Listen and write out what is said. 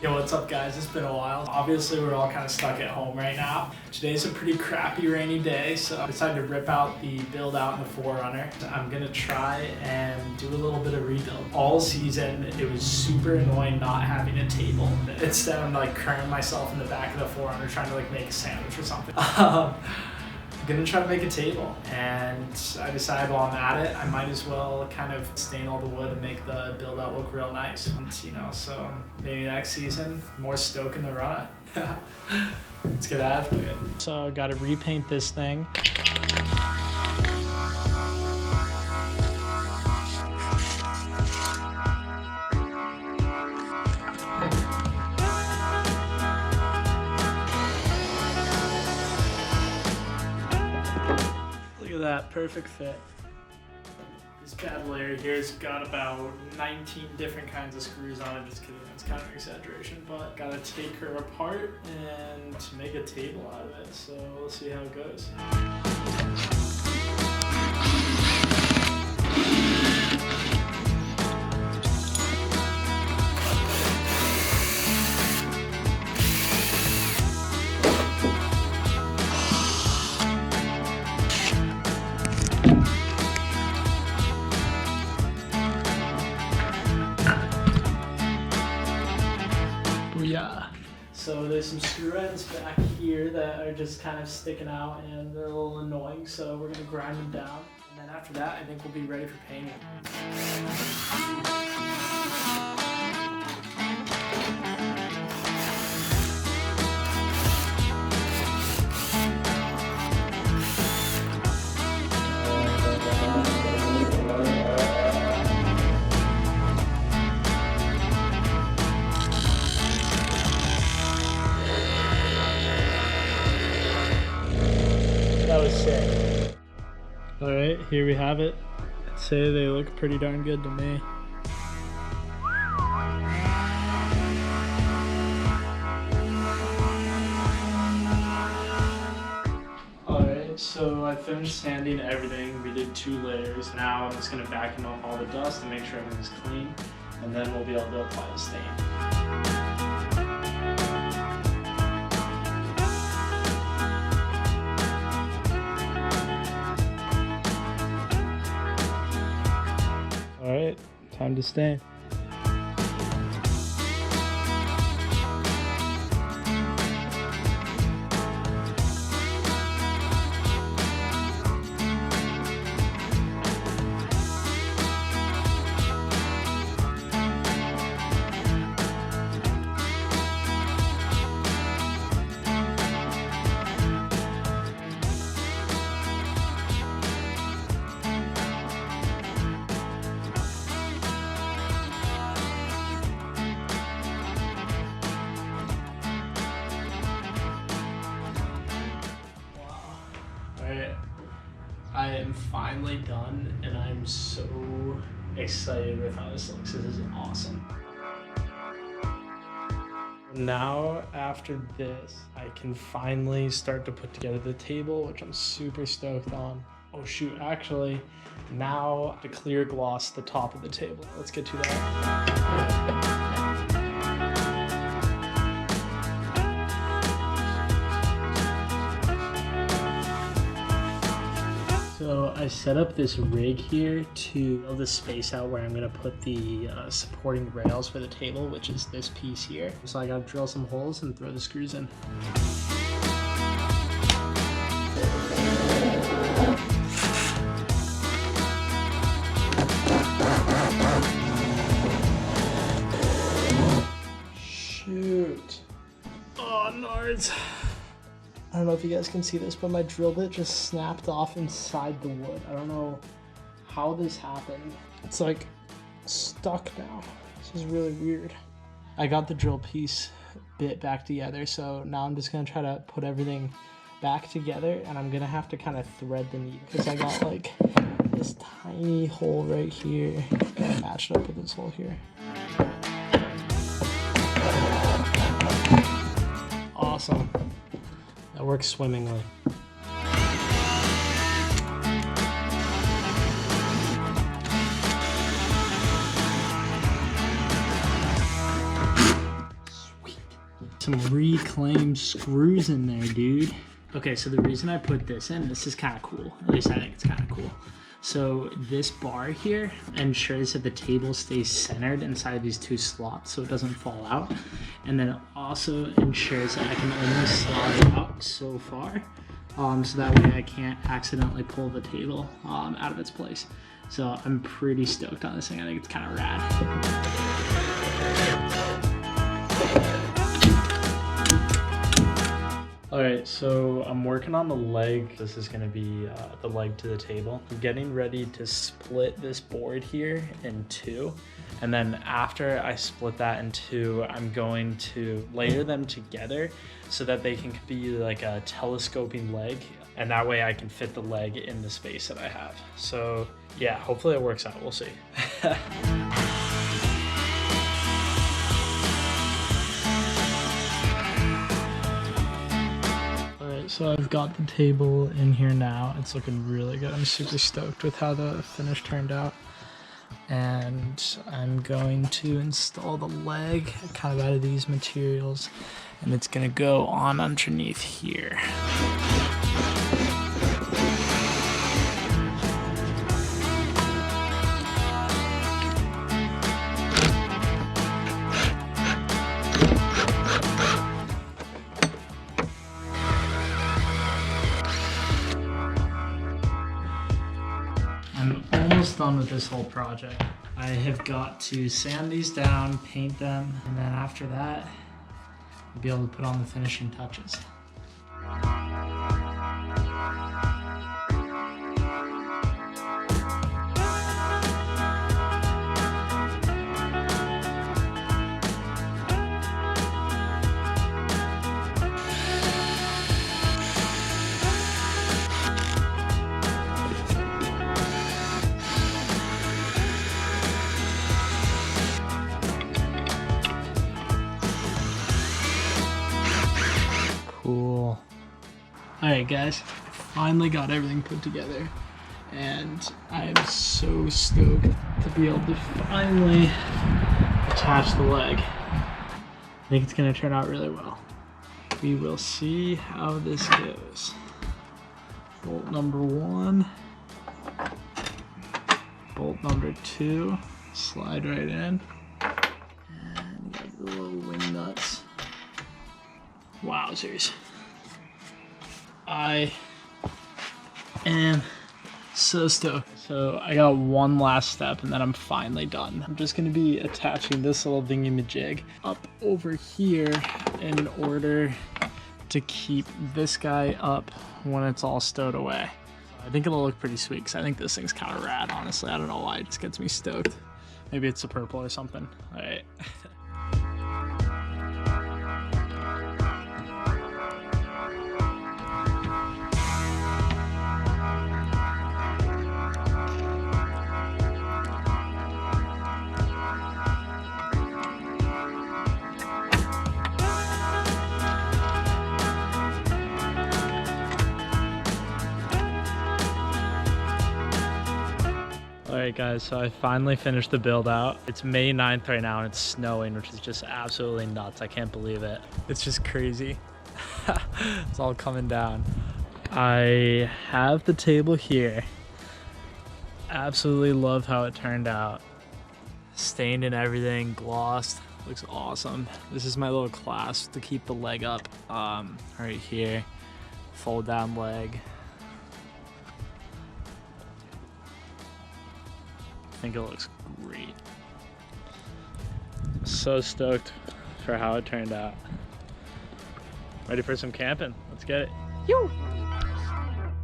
Yo, what's up guys? It's been a while. Obviously we're all kind of stuck at home right now. Today's a pretty crappy rainy day, so I decided to rip out the build out in the 4Runner. I'm gonna try and do a little bit of rebuild. All season it was super annoying not having a table. Instead I'm like cramming myself in the back of the 4Runner trying to like make a sandwich or something. I'm gonna try to make a table, and I decided while I'm at it I might as well kind of stain all the wood and make the build out look real nice, and, you know, so maybe next season more stoking the run. Let's get after it. So I gotta repaint this thing. That perfect fit. This bad layer here's got about 19 different kinds of screws on it. Just kidding, it's kind of an exaggeration, but gotta take her apart and make a table out of it. So we'll see how it goes. Yeah. So there's some screw ends back here that are just kind of sticking out and they're a little annoying, so we're gonna grind them down. And then after that, I think we'll be ready for painting. That was sick. Alright, here we have it. I'd say they look pretty darn good to me. Alright, so I finished sanding everything. We did 2 layers. Now I'm just going to vacuum up all the dust and make sure everything's clean. And then we'll be able to apply the stain. Alright, time to stain. I am finally done, and I'm so excited with how this looks. This is awesome. Now, after this, I can finally start to put together the table, which I'm super stoked on. Oh shoot, actually, now to clear gloss the top of the table. Let's get to that. So I set up this rig here to build a space out where I'm going to put the supporting rails for the table, which is this piece here. So I got to drill some holes and throw the screws in. Shoot. Oh, nards. I don't know if you guys can see this, but my drill bit just snapped off inside the wood. I don't know how this happened. It's like stuck now. This is really weird. I got the drill piece bit back together, so now I'm just gonna try to put everything back together, and I'm gonna have to kind of thread the needle because I got like this tiny hole right here. Gotta match it up with this hole here. Awesome. That works swimmingly. some reclaimed screws in there, dude. Okay, so the reason I put this in, this is kind of cool. At least I think it's kind of cool. So this bar here ensures that the table stays centered inside of these two slots so it doesn't fall out. And then it also ensures that I can only slide it out so far. So that way I can't accidentally pull the table out of its place. So I'm pretty stoked on this thing. I think it's kind of rad. All right, so I'm working on the leg. This is gonna be the leg to the table. I'm getting ready to split this board here in two. And then after I split that in two, I'm going to layer them together so that they can be like a telescoping leg. And that way I can fit the leg in the space that I have. So yeah, hopefully it works out, we'll see. So I've got the table in here now. It's looking really good. I'm super stoked with how the finish turned out. And I'm going to install the leg kind of out of these materials, and it's gonna go on underneath here. I'm almost done with this whole project. I have got to sand these down, paint them, and then after that, I'll be able to put on the finishing touches. Cool. Alright guys, finally got everything put together and I am so stoked to be able to finally attach the leg. I think it's going to turn out really well. We will see how this goes. Bolt number 1, bolt number 2, slide right in, and you got the little wing nuts. Wowzers. I am so stoked. So I got one last step and then I'm finally done. I'm just gonna be attaching this little thingy-majig up over here in order to keep this guy up when it's all stowed away. I think it'll look pretty sweet because I think this thing's kind of rad, honestly. I don't know why, it just gets me stoked. Maybe it's a purple or something. All right. Alright guys, so I finally finished the build out. It's May 9th right now and it's snowing, which is just absolutely nuts. I can't believe it. It's just crazy. It's all coming down. I have the table here. Absolutely love how it turned out. Stained and everything, glossed, looks awesome. This is my little clasp to keep the leg up right here. Fold down leg. I think it looks great. So stoked for how it turned out. Ready for some camping? Let's get it. Yoo!